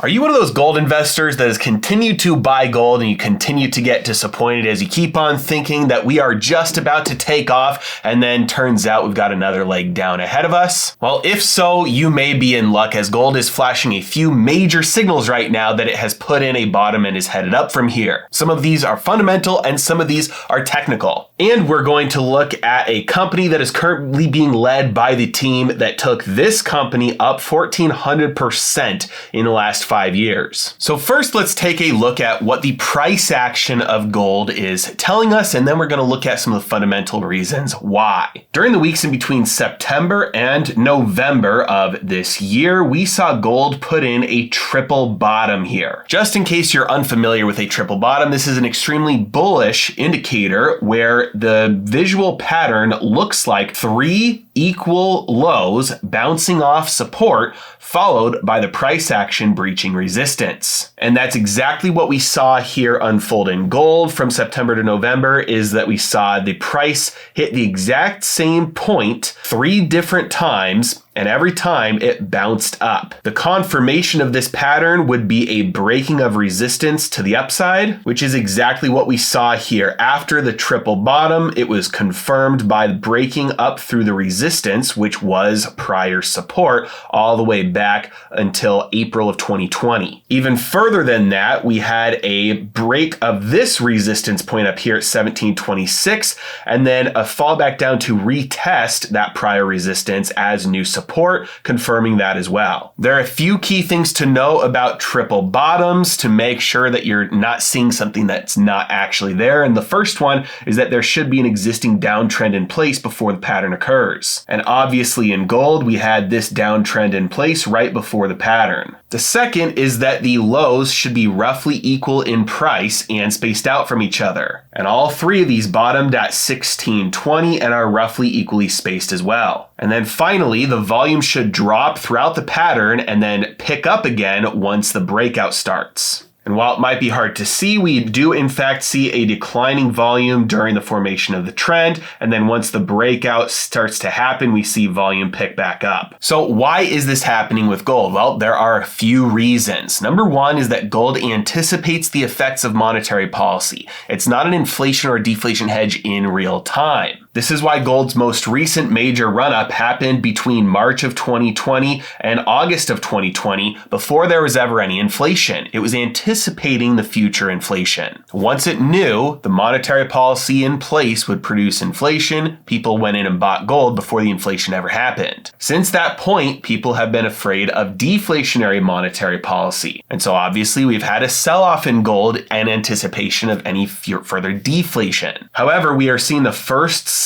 Are you one of those gold investors that has continued to buy gold and you continue to get disappointed as you keep on thinking that we are just about to take off and then turns out we've got another leg down ahead of us? Well, if so, you may be in luck as gold is flashing a few major signals right now that it has put in a bottom and is headed up from here. Some of these are fundamental and some of these are technical. And we're going to look at a company that is currently being led by the team that took this company up 1,400% in the last 5 years. So first, let's take a look at what the price action of gold is telling us, and then we're going to look at some of the fundamental reasons why. During the weeks in between September and November of this year, we saw gold put in a triple bottom here. Just in case you're unfamiliar with a triple bottom, this is an extremely bullish indicator where the visual pattern looks like 3 equal lows bouncing off support followed by the price action breaching resistance. And that's exactly what we saw here unfold in gold from September to November, is that we saw the price hit the exact same point 3 different times, and every time it bounced up. The confirmation of this pattern would be a breaking of resistance to the upside, which is exactly what we saw here. After the triple bottom, it was confirmed by breaking up through the resistance, which was prior support, all the way back until April of 2020. Even further than that, we had a break of this resistance point up here at 1726, and then a fallback down to retest that prior resistance as new support, confirming that as well. There are a few key things to know about triple bottoms to make sure that you're not seeing something that's not actually there. And the first one is that there should be an existing downtrend in place before the pattern occurs. And obviously in gold, we had this downtrend in place right before the pattern. The second is that the lows should be roughly equal in price and spaced out from each other. And all 3 of these bottomed at 1620 and are roughly equally spaced as well. And then finally, the volume should drop throughout the pattern and then pick up again once the breakout starts. And while it might be hard to see, we do in fact see a declining volume during the formation of the trend. And then once the breakout starts to happen, we see volume pick back up. So why is this happening with gold? Well, there are a few reasons. Number one is that gold anticipates the effects of monetary policy. It's not an inflation or deflation hedge in real time. This is why gold's most recent major run-up happened between March of 2020 and August of 2020 before there was ever any inflation. It was anticipating the future inflation. Once it knew the monetary policy in place would produce inflation, people went in and bought gold before the inflation ever happened. Since that point, people have been afraid of deflationary monetary policy. And so obviously we've had a sell-off in gold in anticipation of any further deflation. However, we are seeing the first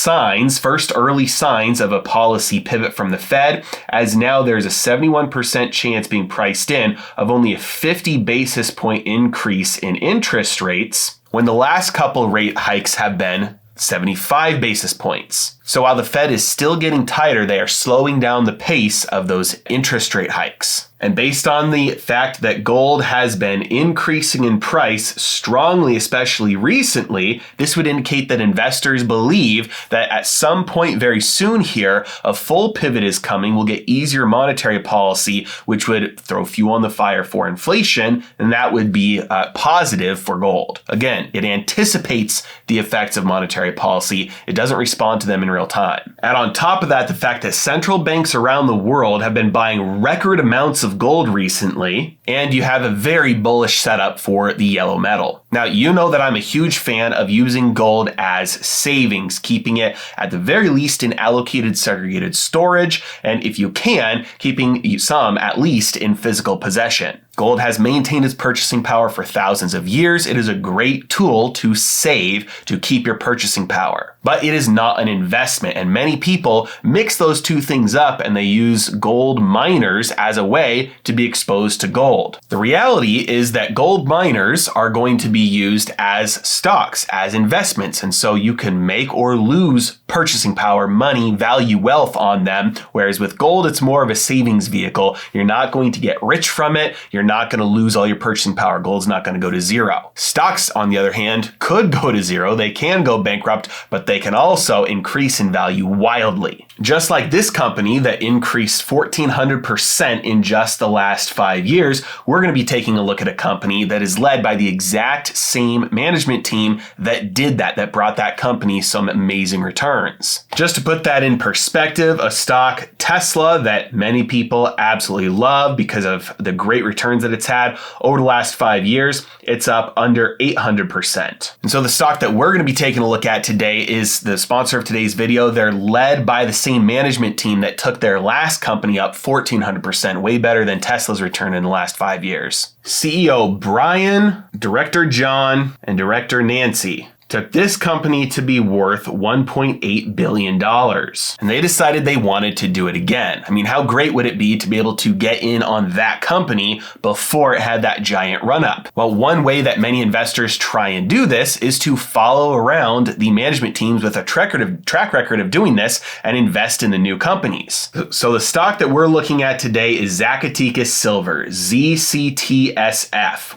early signs of a policy pivot from the Fed, as now there's a 71% chance being priced in of only a 50 basis point increase in interest rates, when the last couple rate hikes have been 75 basis points. So while the Fed is still getting tighter, they are slowing down the pace of those interest rate hikes. And based on the fact that gold has been increasing in price strongly, especially recently, this would indicate that investors believe that at some point very soon here, a full pivot is coming. We'll get easier monetary policy, which would throw fuel on the fire for inflation, and that would be positive for gold. Again, it anticipates the effects of monetary policy. It doesn't respond to them in real time. Add on top of that the fact that central banks around the world have been buying record amounts of gold recently, and you have a very bullish setup for the yellow metal. Now, you know that I'm a huge fan of using gold as savings, keeping it at the very least in allocated segregated storage, and if you can, keeping some at least in physical possession. Gold has maintained its purchasing power for thousands of years. It is a great tool to save, to keep your purchasing power. But it is not an investment, and many people mix those two things up and they use gold miners as a way to be exposed to gold. The reality is that gold miners are going to be used as stocks, as investments, and so you can make or lose purchasing power, money, value, wealth on them, whereas with gold, it's more of a savings vehicle. You're not going to get rich from it. You're not going to lose all your purchasing power. Gold's not going to go to zero. Stocks, on the other hand, could go to zero. They can go bankrupt, but they can also increase increase in value wildly. Just like this company that increased 1,400% in just the last 5 years, we're going to be taking a look at a company that is led by the exact same management team that did that brought that company some amazing returns. Just to put that in perspective, a stock, Tesla, that many people absolutely love because of the great returns that it's had over the last 5 years, it's up under 800%. And so the stock that we're going to be taking a look at today is the sponsor of today's video. They're led by the same management team that took their last company up 1,400%, way better than Tesla's return in the last 5 years. CEO Brian, Director John, and Director Nancy took this company to be worth $1.8 billion. And they decided they wanted to do it again. I mean, how great would it be to be able to get in on that company before it had that giant run up? Well, one way that many investors try and do this is to follow around the management teams with a track record of doing this and invest in the new companies. So the stock that we're looking at today is Zacatecas Silver, ZCTSF,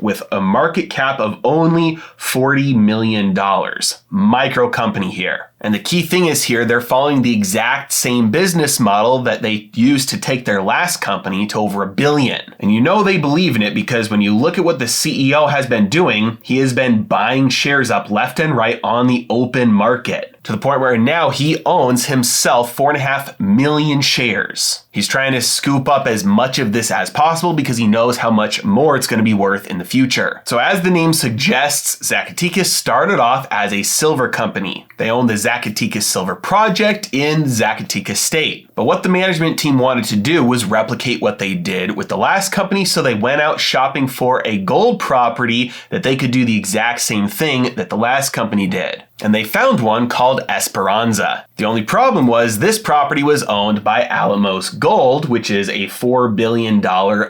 with a market cap of only $40 million. Micro company here. And the key thing is here, they're following the exact same business model that they used to take their last company to over $1 billion. And you know they believe in it because when you look at what the CEO has been doing, he has been buying shares up left and right on the open market, to the point where now he owns himself 4.5 million shares. He's trying to scoop up as much of this as possible because he knows how much more it's going to be worth in the future. So as the name suggests, Zacatecas started off as a silver company. They owned the Zacatecas Silver Project in Zacatecas State. But what the management team wanted to do was replicate what they did with the last company, so they went out shopping for a gold property that they could do the exact same thing that the last company did. And they found one called Esperanza. The only problem was this property was owned by Alamos Gold, which is a $4 billion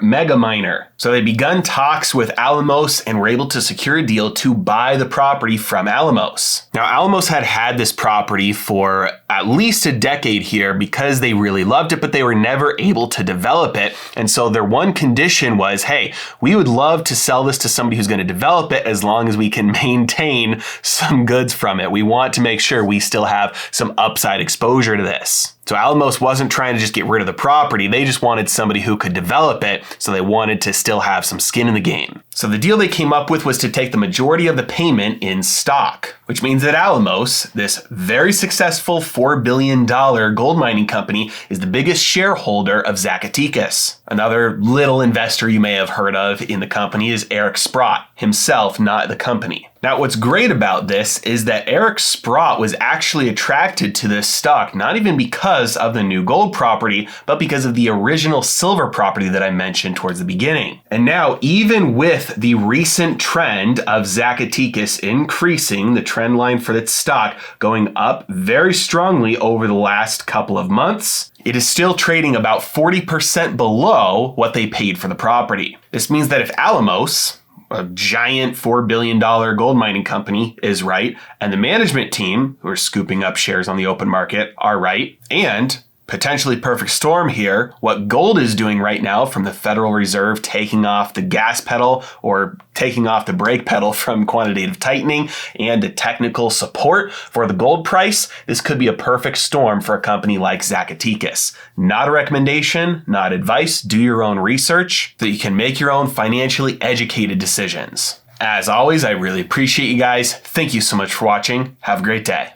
mega miner. So they begun talks with Alamos and were able to secure a deal to buy the property from Alamos. Now, Alamos had this property for at least a decade here because they really loved it, but they were never able to develop it. And so their one condition was, hey, we would love to sell this to somebody who's going to develop it as long as we can maintain some goods from it. We want to make sure we still have some upside exposure to this. So Alamos wasn't trying to just get rid of the property. They just wanted somebody who could develop it, so they wanted to still have some skin in the game. So the deal they came up with was to take the majority of the payment in stock, which means that Alamos, this very successful $4 billion gold mining company, is the biggest shareholder of Zacatecas. Another little investor you may have heard of in the company is Eric Sprott, himself, not the company. Now, what's great about this is that Eric Sprott was actually attracted to this stock, not even because of the new gold property, but because of the original silver property that I mentioned towards the beginning. And now, even with the recent trend of Zacatecas increasing, the trend line for its stock going up very strongly over the last couple of months, it is still trading about 40% below what they paid for the property. This means that if Alamos, a giant $4 billion gold mining company, is right, and the management team, who are scooping up shares on the open market, are right, and potentially perfect storm here, what gold is doing right now from the Federal Reserve taking off the gas pedal or taking off the brake pedal from quantitative tightening and the technical support for the gold price, this could be a perfect storm for a company like Zacatecas. Not a recommendation, not advice. Do your own research so that you can make your own financially educated decisions. As always, I really appreciate you guys. Thank you so much for watching. Have a great day.